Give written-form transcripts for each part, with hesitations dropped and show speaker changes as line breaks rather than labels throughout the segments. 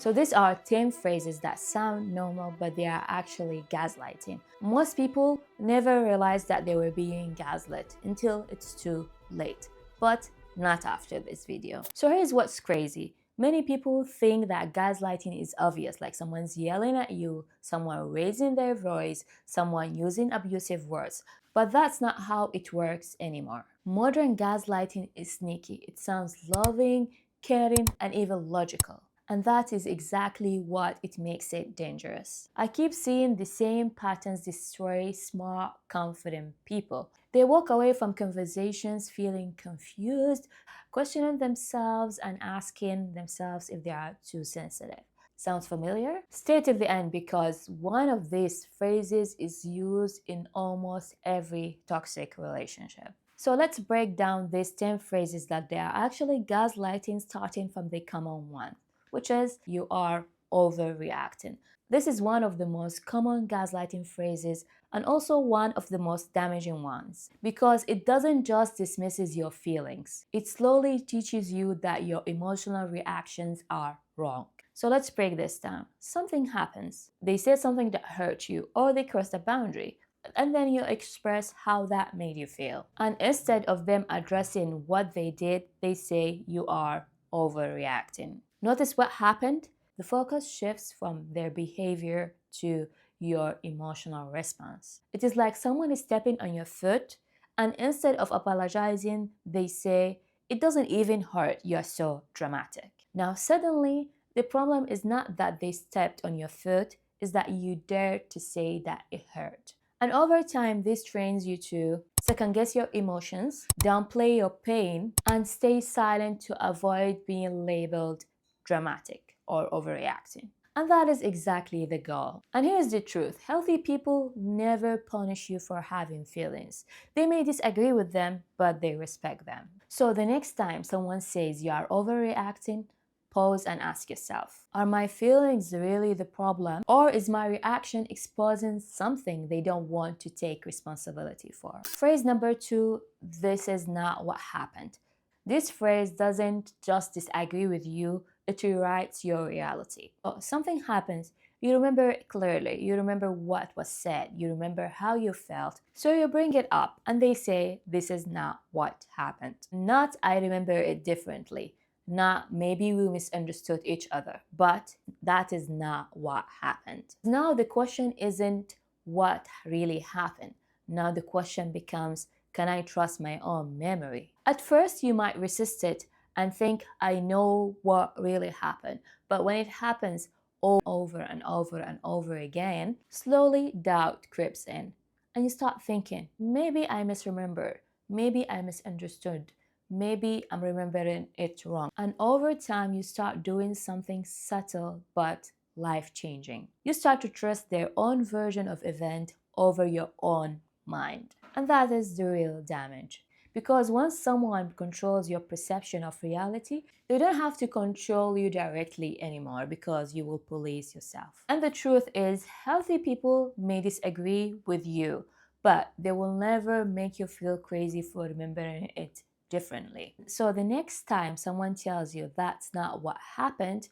So these are 10 phrases that sound normal, but they are actually gaslighting. Most people never realize that they were being gaslit until it's too late, but not after this video. So here's what's crazy. Many people think that gaslighting is obvious, like someone's yelling at you, someone raising their voice, someone using abusive words. But that's not how it works anymore. Modern gaslighting is sneaky. It sounds loving, caring, and even logical. And that is exactly what it makes it dangerous. I keep seeing the same patterns destroy smart, confident people. They walk away from conversations feeling confused, questioning themselves and asking themselves if they are too sensitive. Sounds familiar? Stay till the end because one of these phrases is used in almost every toxic relationship. So let's break down these 10 phrases that they are actually gaslighting, starting from the common one, which is you are overreacting. This is one of the most common gaslighting phrases and also one of the most damaging ones because it doesn't just dismisses your feelings. It slowly teaches you that your emotional reactions are wrong. So let's break this down. Something happens. They say something that hurt you or they crossed a boundary and then you express how that made you feel. And instead of them addressing what they did, they say you are overreacting. Notice what happened? The focus shifts from their behavior to your emotional response. It is like someone is stepping on your foot, and instead of apologizing, they say, "It doesn't even hurt, you're so dramatic." Now, suddenly, the problem is not that they stepped on your foot, is that you dared to say that it hurt. And over time, this trains you to second guess your emotions, downplay your pain, and stay silent to avoid being labeled dramatic or overreacting. And that is exactly the goal. And here's the truth. Healthy people never punish you for having feelings. They may disagree with them, but they respect them. So the next time someone says you are overreacting, pause and ask yourself, are my feelings really the problem? Or is my reaction exposing something they don't want to take responsibility for? Phrase number 2, this is not what happened. This phrase doesn't just disagree with you, it rewrites your reality. Something happens, you remember it clearly, you remember what was said, you remember how you felt, so you bring it up and they say, this is not what happened. Not, I remember it differently. Not, maybe we misunderstood each other, but that is not what happened. Now the question isn't what really happened. Now the question becomes, can I trust my own memory? At first, you might resist it and think, I know what really happened. But when it happens over and over and over again, slowly doubt creeps in. And you start thinking, maybe I misremembered, maybe I misunderstood, maybe I'm remembering it wrong. And over time, you start doing something subtle but life-changing. You start to trust their own version of event over your own mind. And that is the real damage. Because once someone controls your perception of reality, they don't have to control you directly anymore because you will police yourself. And the truth is, healthy people may disagree with you, but they will never make you feel crazy for remembering it differently. So the next time someone tells you that's not what happened,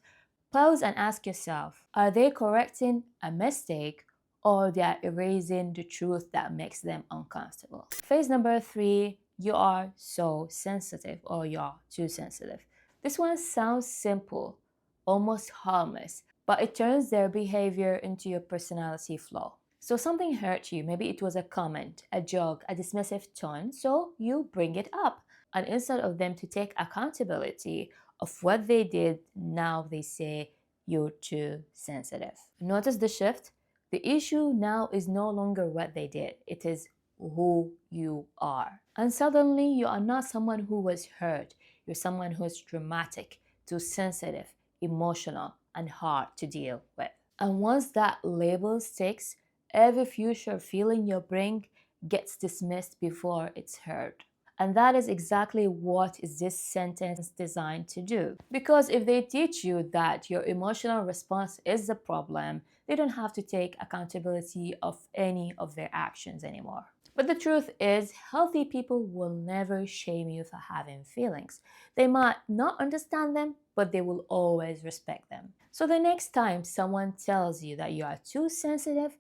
pause and ask yourself, are they correcting a mistake or they are erasing the truth that makes them uncomfortable? Phase number 3, you are so sensitive or you're too sensitive. This one sounds simple, almost harmless, but it turns their behavior into your personality flaw. So something hurt you, maybe it was a comment, a joke, a dismissive tone, so you bring it up. And instead of them to take accountability of what they did, now they say you're too sensitive. Notice the shift? The issue now is no longer what they did, it is who you are. And suddenly you are not someone who was hurt, you're someone who is dramatic, too sensitive, emotional, and hard to deal with. And once that label sticks, every future feeling you bring gets dismissed before it's heard. And that is exactly what is this sentence designed to do. Because if they teach you that your emotional response is the problem, they don't have to take accountability of any of their actions anymore. But the truth is, healthy people will never shame you for having feelings. They might not understand them, but they will always respect them. So the next time someone tells you that you are too sensitive,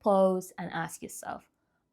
pause and ask yourself,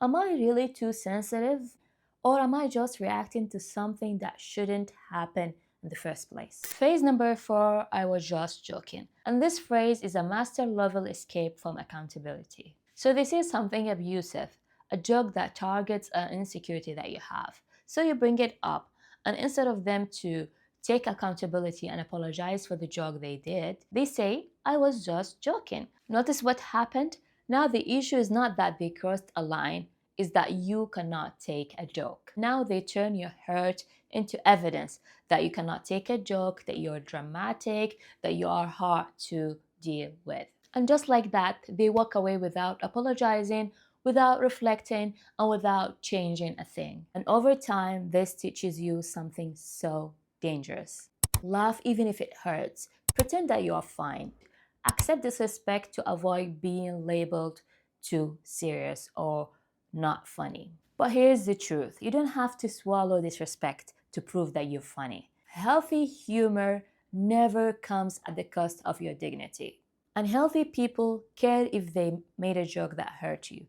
am I really too sensitive? Or am I just reacting to something that shouldn't happen in the first place? Phrase number 4, I was just joking. And this phrase is a master level escape from accountability. So this is something abusive, a joke that targets an insecurity that you have. So you bring it up, and instead of them to take accountability and apologize for the joke they did, they say, I was just joking. Notice what happened? Now the issue is not that they crossed a line, is that you cannot take a joke. Now they turn your hurt into evidence that you cannot take a joke, that you're dramatic, that you are hard to deal with. And just like that, they walk away without apologizing, without reflecting, and without changing a thing. And over time, this teaches you something so dangerous. Laugh even if it hurts. Pretend that you are fine. Accept disrespect to avoid being labeled too serious or not funny. But here's the truth, you don't have to swallow disrespect to prove that you're funny. Healthy humor never comes at the cost of your dignity. Unhealthy people care if they made a joke that hurt you.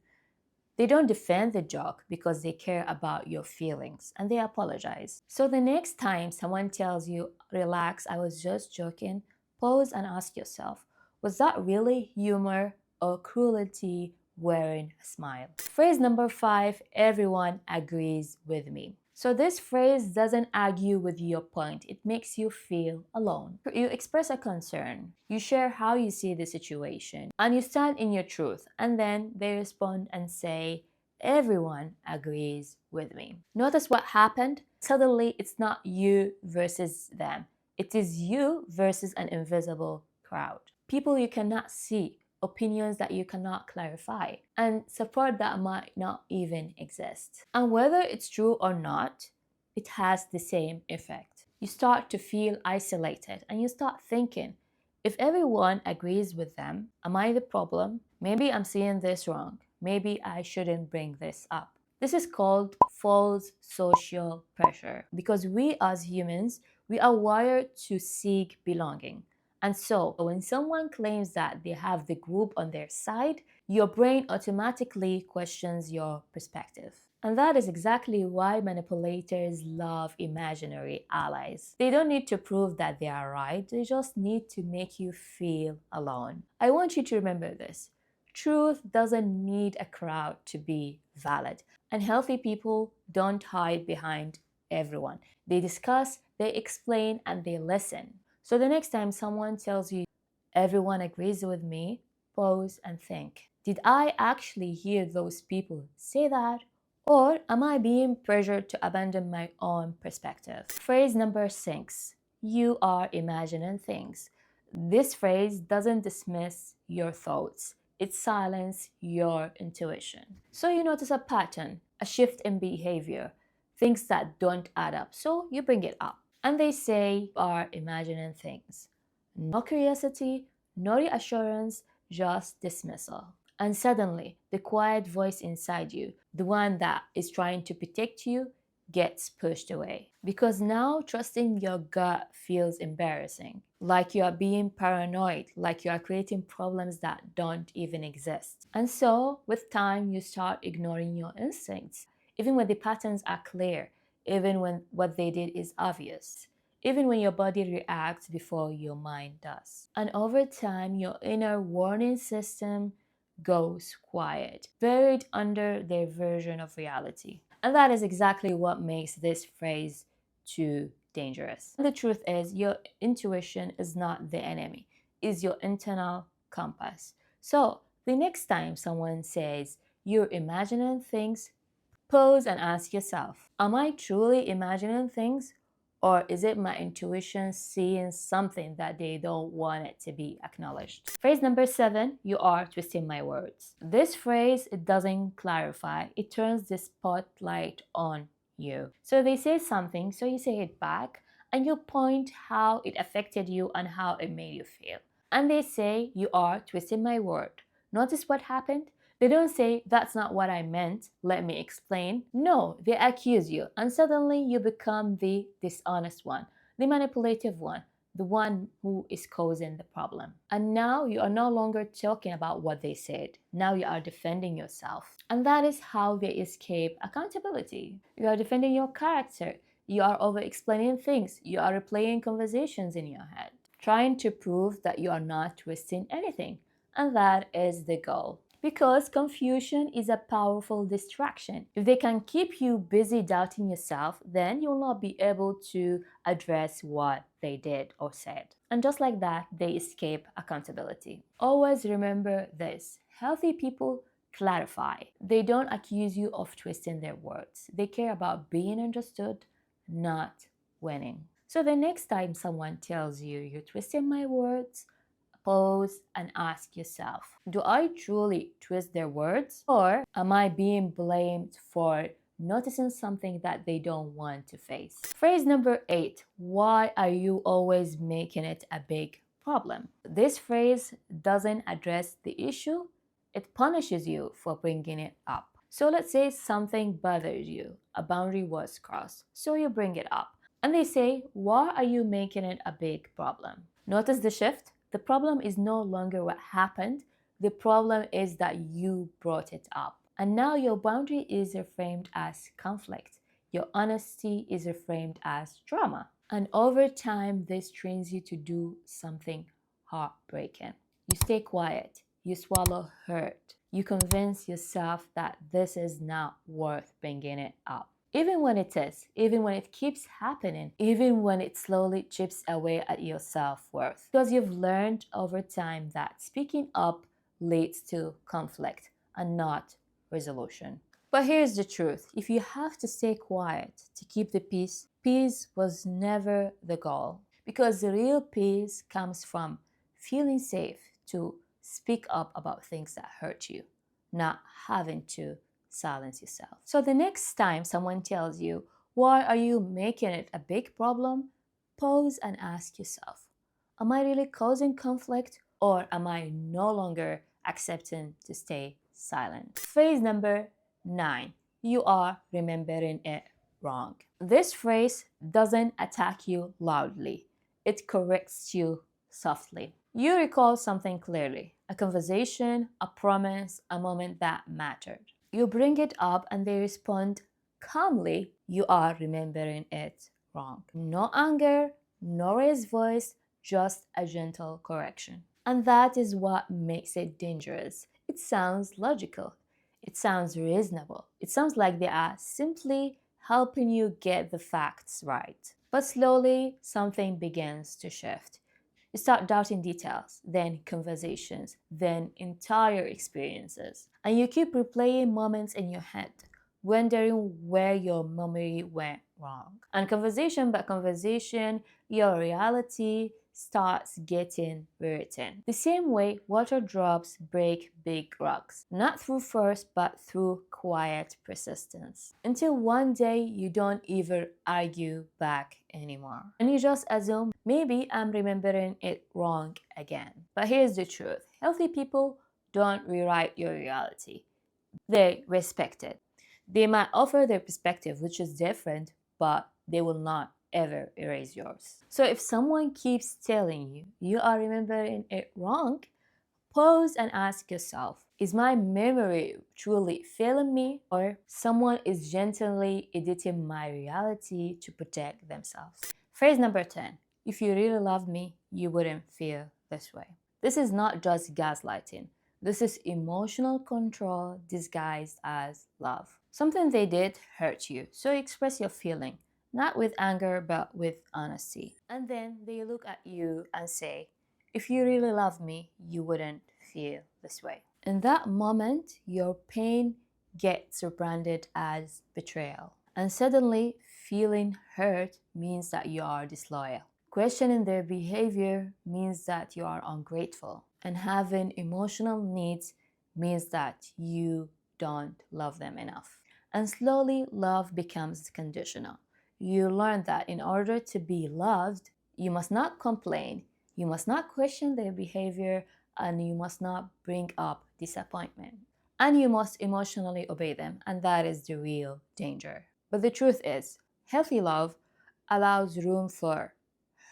They don't defend the joke because they care about your feelings and they apologize. So the next time someone tells you, relax, I was just joking, pause and ask yourself, was that really humor or cruelty wearing a smile? Phrase number 5, everyone agrees with me. So this phrase doesn't argue with your point, it makes you feel alone. You express a concern, you share how you see the situation, and you stand in your truth, and then they respond and say, everyone agrees with me. Notice what happened? Suddenly, it's not you versus them. It is you versus an invisible crowd. People you cannot see, opinions that you cannot clarify, and support that might not even exist. And whether it's true or not, it has the same effect. You start to feel isolated and you start thinking, if everyone agrees with them, am I the problem? Maybe I'm seeing this wrong. Maybe I shouldn't bring this up. This is called false social pressure because we as humans, we are wired to seek belonging. And so, when someone claims that they have the group on their side, your brain automatically questions your perspective. And that is exactly why manipulators love imaginary allies. They don't need to prove that they are right, they just need to make you feel alone. I want you to remember this. Truth doesn't need a crowd to be valid. And healthy people don't hide behind everyone. They discuss, they explain, and they listen. So the next time someone tells you, everyone agrees with me, pause and think, did I actually hear those people say that? Or am I being pressured to abandon my own perspective? Phrase number 6, you are imagining things. This phrase doesn't dismiss your thoughts. It silences your intuition. So you notice a pattern, a shift in behavior, things that don't add up. So you bring it up. And they say you are imagining things. No curiosity, no reassurance, just dismissal. And suddenly, the quiet voice inside you, the one that is trying to protect you, gets pushed away. Because now trusting your gut feels embarrassing. Like you are being paranoid, like you are creating problems that don't even exist. And so, with time, you start ignoring your instincts, even when the patterns are clear, even when what they did is obvious, even when your body reacts before your mind does. And over time, your inner warning system goes quiet, buried under their version of reality. And that is exactly what makes this phrase too dangerous. And the truth is, your intuition is not the enemy, it's your internal compass. So, the next time someone says you're imagining things, pause and ask yourself, am I truly imagining things? Or is it my intuition seeing something that they don't want it to be acknowledged? Phrase number 7, you are twisting my words. This phrase, it doesn't clarify, it turns the spotlight on you. So they say something, so you say it back, and you point how it affected you and how it made you feel. And they say, you are twisting my word. Notice what happened? They don't say, that's not what I meant, let me explain. No, they accuse you, and suddenly you become the dishonest one, the manipulative one, the one who is causing the problem. And now you are no longer talking about what they said. Now you are defending yourself. And that is how they escape accountability. You are defending your character. You are over explaining things. You are replaying conversations in your head, trying to prove that you are not twisting anything. And that is the goal. Because confusion is a powerful distraction. If they can keep you busy doubting yourself, then you'll not be able to address what they did or said. And just like that, they escape accountability. Always remember this: healthy people clarify. They don't accuse you of twisting their words. They care about being understood, not winning. So the next time someone tells you you're twisting my words, pause and ask yourself, do I truly twist their words? Or am I being blamed for noticing something that they don't want to face? Phrase number 8: why are you always making it a big problem? This phrase doesn't address the issue, it punishes you for bringing it up. So let's say something bothers you, a boundary was crossed, so you bring it up. And they say, why are you making it a big problem? Notice the shift? The problem is no longer what happened. The problem is that you brought it up. And now your boundary is reframed as conflict. Your honesty is reframed as drama. And over time, this trains you to do something heartbreaking. You stay quiet. You swallow hurt. You convince yourself that this is not worth bringing it up. Even when it is, even when it keeps happening, even when it slowly chips away at your self-worth. Because you've learned over time that speaking up leads to conflict and not resolution. But here's the truth: if you have to stay quiet to keep the peace, peace was never the goal. Because the real peace comes from feeling safe to speak up about things that hurt you, not having to silence yourself. So the next time someone tells you, why are you making it a big problem? Pause and ask yourself, am I really causing conflict, or am I no longer accepting to stay silent? Phrase number 9: you are remembering it wrong. This phrase doesn't attack you loudly, it corrects you softly. You recall something clearly: a conversation, a promise, a moment that mattered. You bring it up and they respond calmly. You are remembering it wrong. No anger, no raised voice, just a gentle correction. And that is what makes it dangerous. It sounds logical. It sounds reasonable. It sounds like they are simply helping you get the facts right. But slowly, something begins to shift. You start doubting details, then conversations, then entire experiences. And you keep replaying moments in your head, wondering where your memory went wrong. And conversation by conversation, your reality starts getting written. The same way water drops break big rocks, not through force but through quiet persistence. Until one day you don't even argue back anymore. And you just assume, maybe I'm remembering it wrong again. But here's the truth: healthy people don't rewrite your reality, they respect it. They might offer their perspective, which is different, but they will not ever erase yours. So if someone keeps telling you you are remembering it wrong, pause and ask yourself, is my memory truly failing me, or someone is gently editing my reality to protect themselves? Phrase number 10: if you really loved me, you wouldn't feel this way. This is not just gaslighting. This is emotional control disguised as love. Something they did hurt you, so express your feeling, not with anger but with honesty. And then they look at you and say, if you really love me, you wouldn't feel this way. In that moment, your pain gets rebranded as betrayal. And suddenly, feeling hurt means that you are disloyal. Questioning their behavior means that you are ungrateful. And having emotional needs means that you don't love them enough. And slowly, love becomes conditional. You learn that in order to be loved, you must not complain, you must not question their behavior, and you must not bring up disappointment. And you must emotionally obey them, and that is the real danger. But the truth is, healthy love allows room for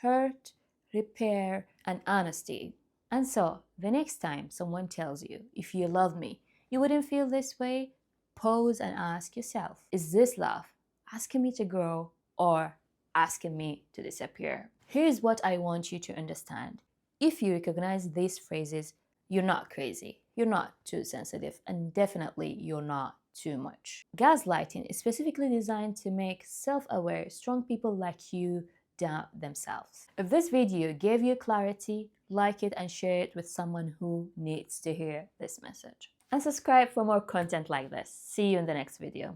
hurt, repair, and honesty. And so, the next time someone tells you, if you love me, you wouldn't feel this way, pause and ask yourself, is this love asking me to grow or asking me to disappear? Here's what I want you to understand. If you recognize these phrases, you're not crazy, you're not too sensitive, and definitely you're not too much. Gaslighting is specifically designed to make self-aware, strong people like you doubt themselves. If this video gave you clarity, like it and share it with someone who needs to hear this message. And subscribe for more content like this. See you in the next video.